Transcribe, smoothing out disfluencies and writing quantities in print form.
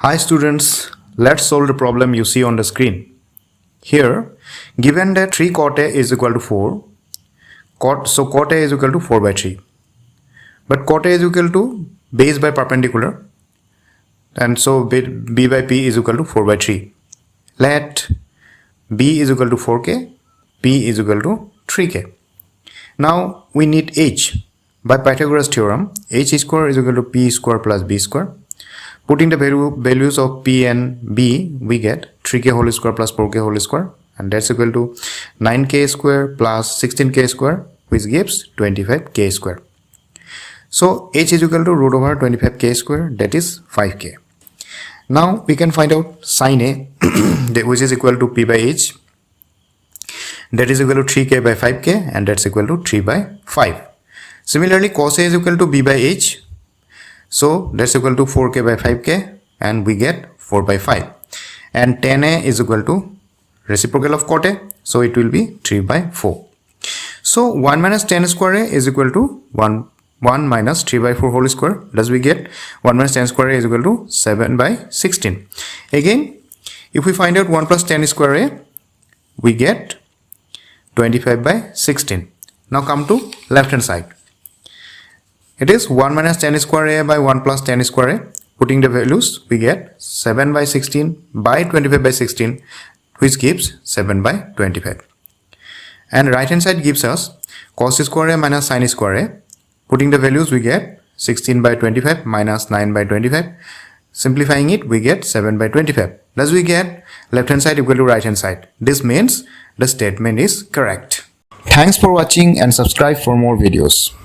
Hi students, let's solve the problem you see on the screen. Here, given that 3 cot A is equal to 4, so cot A is equal to 4 by 3. But cot A is equal to base by perpendicular, and so B by P is equal to 4 by 3. Let B is equal to 4k, P is equal to 3k. Now we need H. By Pythagoras theorem, H square is equal to P square plus B square. Putting the values of P and B, we get 3k whole square plus 4k whole square, and that's equal to 9k square plus 16k square, which gives 25k square. So H is equal to root over 25k square, that is 5k. Now we can find out sin A, which is equal to P by H, that is equal to 3k by 5k, and that's equal to 3 by 5. Similarly, cos A is equal to B by H, so that's equal to 4k by 5k, and we get 4 by 5. And tan A is equal to reciprocal of cot A, so it will be 3 by 4. So 1 minus tan square A is equal to 1 minus 3 by 4 whole square. Thus we get 1 minus tan square A is equal to 7 by 16. Again, if we find out 1 plus tan square A, we get 25 by 16. Now come to left hand side. It is 1 minus tan square A by 1 plus tan square A. Putting the values, we get 7 by 16 by 25 by 16, which gives 7 by 25. And right hand side gives us cos square A minus sin square A. Putting the values, we get 16 by 25 minus 9 by 25. Simplifying it, we get 7 by 25. Thus we get left hand side equal to right hand side. This means the statement is correct. Thanks for watching and subscribe for more videos.